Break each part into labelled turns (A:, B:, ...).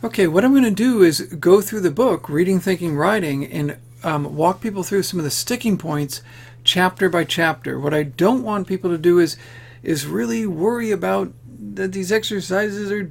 A: Okay, what I'm going to do is go through the book, Reading, Thinking, Writing, and walk people through some of the sticking points chapter by chapter. What I don't want people to do is really worry about that these exercises are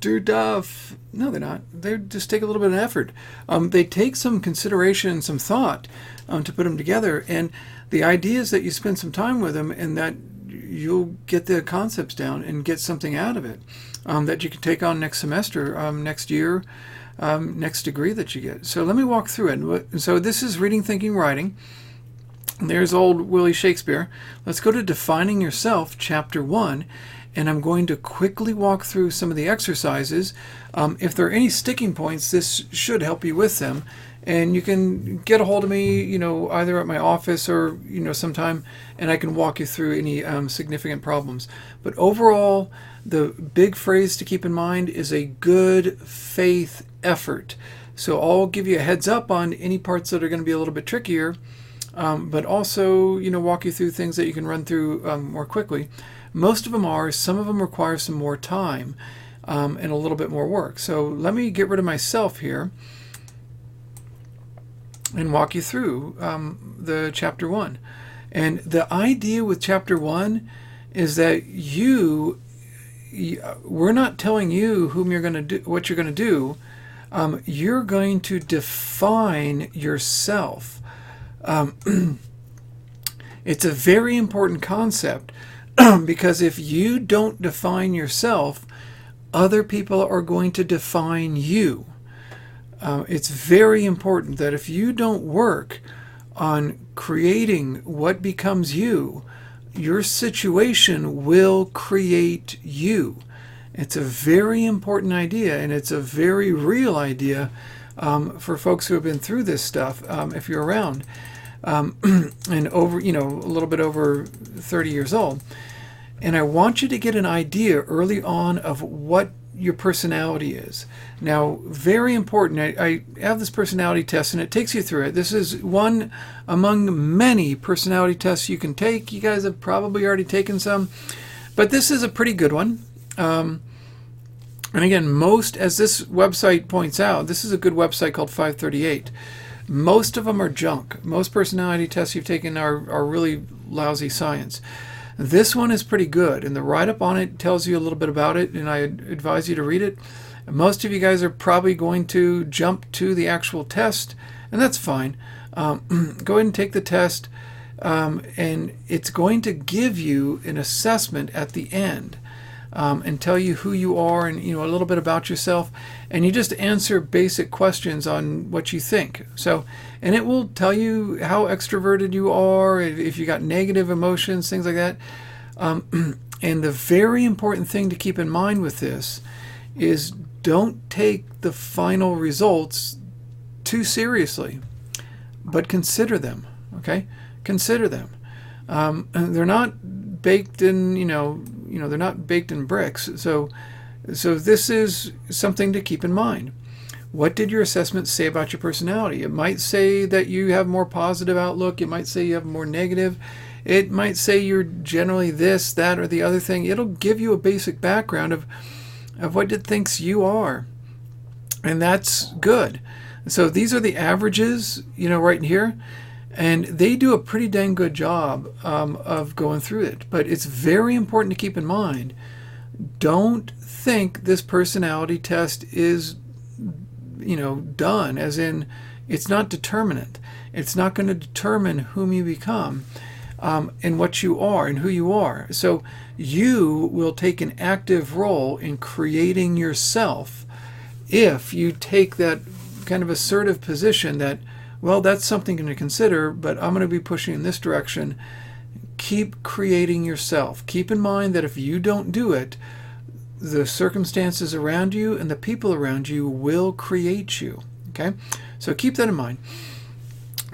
A: too tough. No, they're not. They just take a little bit of effort. They take some consideration and some thought to put them together. And the idea is that you spend some time with them and that you'll get the concepts down and get something out of it that you can take on next semester, next year, next degree that you get. So let me walk through it. So this is Reading, Thinking, Writing. There's old Willie Shakespeare. Let's go to Defining Yourself, Chapter 1. And I'm going to quickly walk through some of the exercises. If there are any sticking points, this should help you with them. And you can get a hold of me, either at my office or, sometime, and I can walk you through any significant problems. But overall, the big phrase to keep in mind is a good faith effort. So I'll give you a heads up on any parts that are going to be a little bit trickier, but also, walk you through things that you can run through more quickly. Most of them are. Some of them require some more time and a little bit more work. So let me get rid of myself here and walk you through the chapter 1. And the idea with chapter 1 is that we're not telling you whom you're going to do, what you're going to do. You're going to define yourself. It's a very important concept because if you don't define yourself, other people are going to define you. It's very important that if you don't work on creating what becomes you, your situation will create you. It's a very important idea, and it's a very real idea for folks who have been through this stuff, if you're around, and over, a little bit over 30 years old. And I want you to get an idea early on of what your personality is. Now, very important, I have this personality test and it takes you through it. This is one among many personality tests you can take. You guys have probably already taken some, but this is a pretty good one. And again, as this website points out, this is a good website called 538. Most of them are junk. Most personality tests you've taken are really lousy science. This one is pretty good, and the write-up on it tells you a little bit about it, and I advise you to read it. Most of you guys are probably going to jump to the actual test, and that's fine. Go ahead and take the test, and it's going to give you an assessment at the end and tell you who you are and a little bit about yourself, and you just answer basic questions on what you think. So, and it will tell you how extroverted you are, if you got negative emotions, things like that. And the very important thing to keep in mind with this is don't take the final results too seriously, but consider them. Okay, consider them. They're not baked in, they're not baked in bricks. So this is something to keep in mind. What did your assessment say about your personality? It might say that you have more positive outlook. It might say you have more negative. It might say you're generally this, that, or the other thing. It'll give you a basic background of what it thinks you are. And that's good. So these are the averages, right in here. And they do a pretty dang good job of going through it. But it's very important to keep in mind, don't think this personality test is, done, as in it's not determinate. It's not going to determine whom you become and what you are and who you are. So you will take an active role in creating yourself if you take that kind of assertive position that, well, that's something to consider, but I'm going to be pushing in this direction. Keep creating yourself. Keep in mind that if you don't do it, the circumstances around you and the people around you will create you. Okay? So keep that in mind.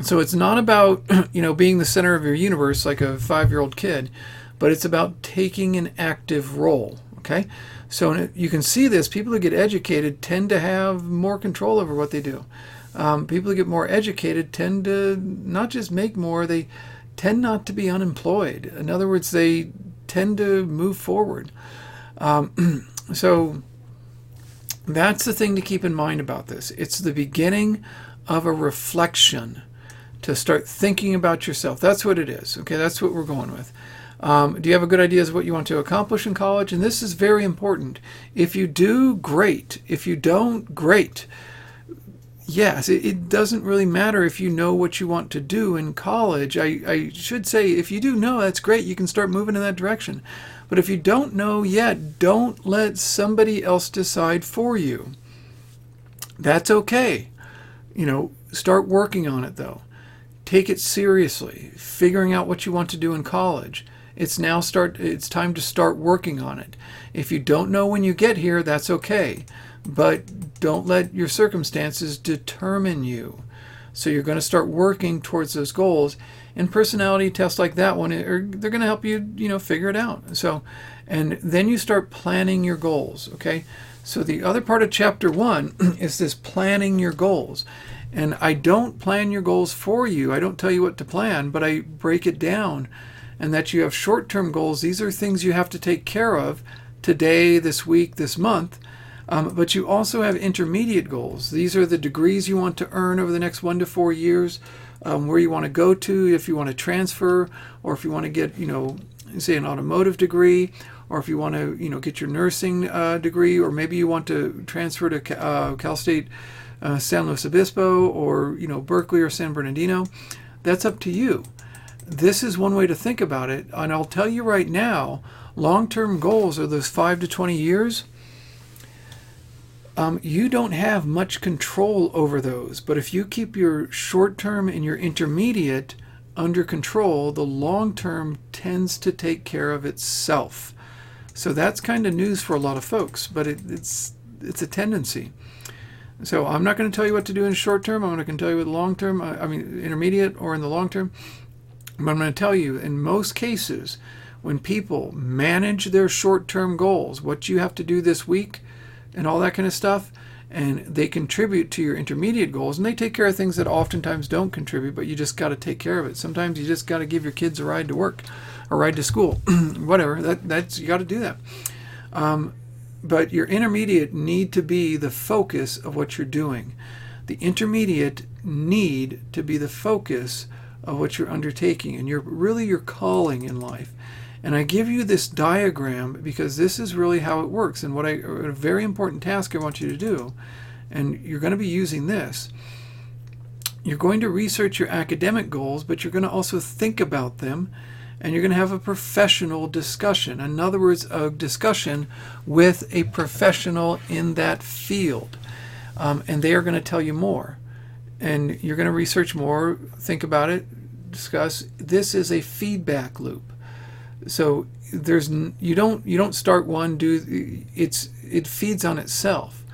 A: So it's not about, being the center of your universe like a 5-year-old kid, but it's about taking an active role. Okay? So you can see this. People who get educated tend to have more control over what they do. People who get more educated tend to not just make more, they tend not to be unemployed. In other words, they tend to move forward. So That's the thing to keep in mind about this. It's the beginning of a reflection to start thinking about yourself. That's what it is. Okay, that's what we're going with. Do you have a good idea of what you want to accomplish in college? And this is very important. If you do, great. If you don't, great. Yes, it doesn't really matter if you know what you want to do in college. I should say, if you do know, that's great. You can start moving in that direction. But if you don't know yet, don't let somebody else decide for you. That's okay. Start working on it, though. Take it seriously, figuring out what you want to do in college. It's time to start working on it. If you don't know when you get here, that's okay. But don't let your circumstances determine you. So you're going to start working towards those goals. And personality tests like that one, they're going to help you, figure it out. So, and then you start planning your goals, okay? So the other part of chapter 1 is this planning your goals. And I don't plan your goals for you. I don't tell you what to plan, but I break it down. And that you have short-term goals. These are things you have to take care of today, this week, this month. But you also have intermediate goals. These are the degrees you want to earn over the next 1 to 4 years, where you want to go to, if you want to transfer, or if you want to get, say an automotive degree, or if you want to, get your nursing degree, or maybe you want to transfer to Cal State San Luis Obispo, or, Berkeley or San Bernardino. That's up to you. This is one way to think about it. And I'll tell you right now, long-term goals are those 5 to 20 years. You don't have much control over those. But if you keep your short-term and your intermediate under control, the long-term tends to take care of itself. So that's kind of news for a lot of folks, but it's a tendency. So I'm not going to tell you what to do in short-term. I'm not going to tell you what long-term, intermediate or in the long-term. But I'm going to tell you, in most cases, when people manage their short-term goals, what you have to do this week and all that kind of stuff, and they contribute to your intermediate goals, and they take care of things that oftentimes don't contribute, but you just got to take care of it. Sometimes you just got to give your kids a ride to work or ride to school, whatever. That's you got to do that. But your intermediate need to be the focus of what you're doing. The intermediate need to be the focus of what you're undertaking, and your calling in life. And I give you this diagram because this is really how it works, and a very important task I want you to do, and you're going to be using this. You're going to research your academic goals, but you're going to also think about them, and you're going to have a professional discussion. In other words, a discussion with a professional in that field, and they are going to tell you more. And you're going to research more, think about it, discuss. This is a feedback loop. So you don't start one, it feeds on itself.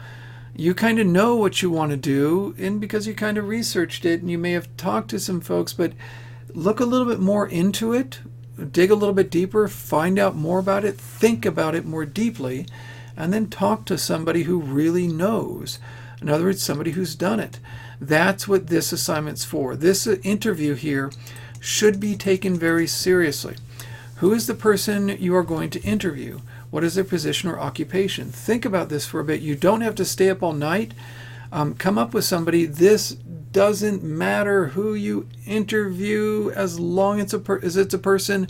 A: You kind of know what you want to do, and because you kind of researched it, and you may have talked to some folks, but look a little bit more into it, dig a little bit deeper, find out more about it, think about it more deeply, and then talk to somebody who really knows. In other words, somebody who's done it. That's what this assignment's for. This interview here should be taken very seriously. Who is the person you are going to interview? What is their position or occupation? Think about this for a bit. You don't have to stay up all night. Come up with somebody. This doesn't matter who you interview as long as it's a person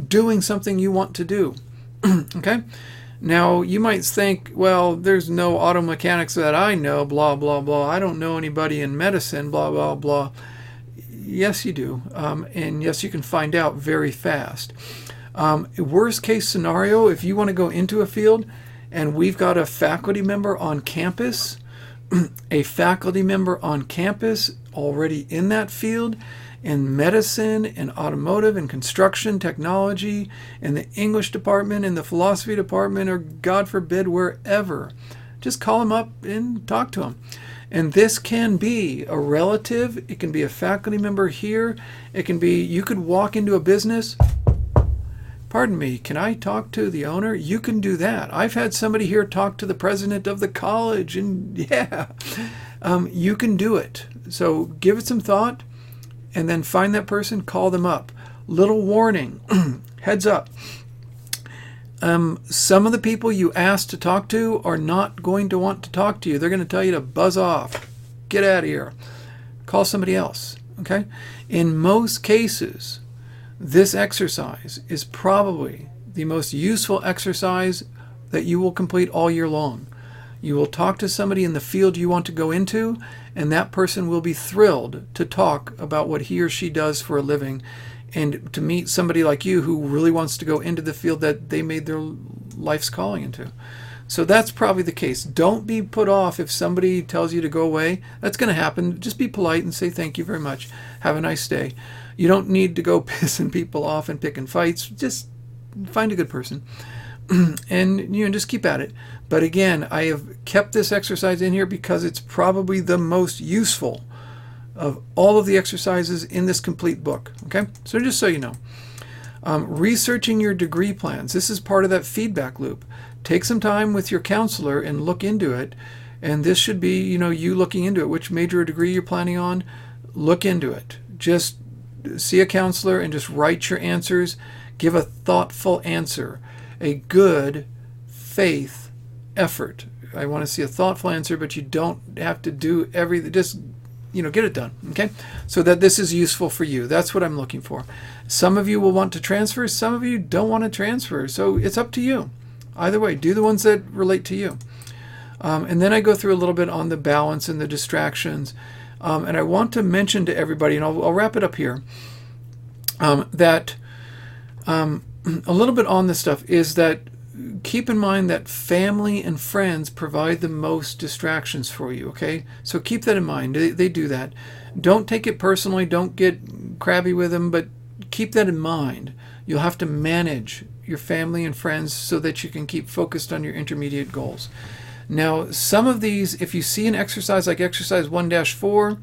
A: doing something you want to do. Okay? Now, you might think, well, there's no auto mechanics that I know, blah, blah, blah. I don't know anybody in medicine, blah, blah, blah. Yes, you do. And yes, you can find out very fast. Worst case scenario, if you want to go into a field and we've got a faculty member on campus, already in that field, in medicine, in automotive, in construction, technology, in the English department, in the philosophy department, or God forbid, wherever. Just call them up and talk to them. And this can be a relative. It can be a faculty member here. It can be, you could walk into a business. Pardon me, can I talk to the owner? You can do that. I've had somebody here talk to the president of the college, and yeah, you can do it. So give it some thought, and then find that person, call them up. Little warning, heads up. Some of the people you asked to talk to are not going to want to talk to you. They're going to tell you to buzz off, get out of here, call somebody else. Okay? In most cases, this exercise is probably the most useful exercise that you will complete all year long. You will talk to somebody in the field you want to go into, and that person will be thrilled to talk about what he or she does for a living, and to meet somebody like you who really wants to go into the field that they made their life's calling into. So that's probably the case. Don't be put off if somebody tells you to go away. That's going to happen. Just be polite and say thank you very much. Have a nice day. You don't need to go pissing people off and picking fights. Just find a good person and just keep at it. But again, I have kept this exercise in here because it's probably the most useful of all of the exercises in this complete book. Okay, so just so you know, researching your degree plans. This is part of that feedback loop. Take some time with your counselor and look into it. And this should be, you looking into it. Which major or degree you're planning on, look into it. Just see a counselor and just write your answers. Give a thoughtful answer, a good faith effort. I want to see a thoughtful answer, but you don't have to do everything. Just get it done, okay? So that this is useful for you. That's what I'm looking for. Some of you will want to transfer. Some of you don't want to transfer. So it's up to you. Either way, do the ones that relate to you. And then I go through a little bit on the balance and the distractions. And I want to mention to everybody, and I'll wrap it up here, that a little bit on this stuff is that keep in mind that family and friends provide the most distractions for you, okay? So keep that in mind. They do that. Don't take it personally. Don't get crabby with them, but keep that in mind. You'll have to manage your family and friends so that you can keep focused on your intermediate goals. Now, some of these, if you see an exercise like exercise 1-4,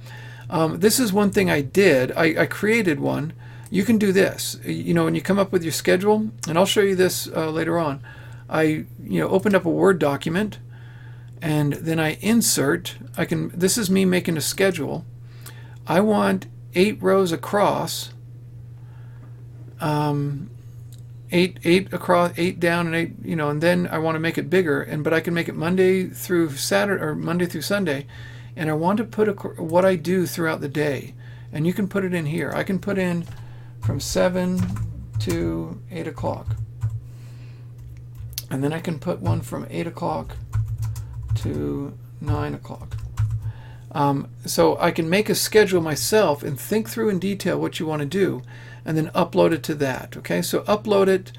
A: this is one thing I did. I created one. You can do this. When you come up with your schedule, and I'll show you this later on, I opened up a Word document, and then I insert. This is me making a schedule. I want 8 rows across, 8 across, 8 down, and 8, and then I want to make it bigger. But I can make it Monday through Saturday or Monday through Sunday, and I want to put what I do throughout the day, and you can put it in here. I can put in from 7 to 8 o'clock. And then I can put one from 8 o'clock to 9 o'clock. So I can make a schedule myself and think through in detail what you want to do, and then upload it to that. Okay, so upload it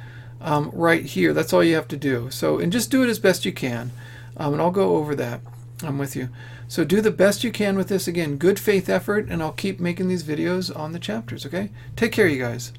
A: right here. That's all you have to do. So, and just do it as best you can. And I'll go over that. I'm with you. So do the best you can with this. Again, good faith effort, and I'll keep making these videos on the chapters. Okay, take care, you guys.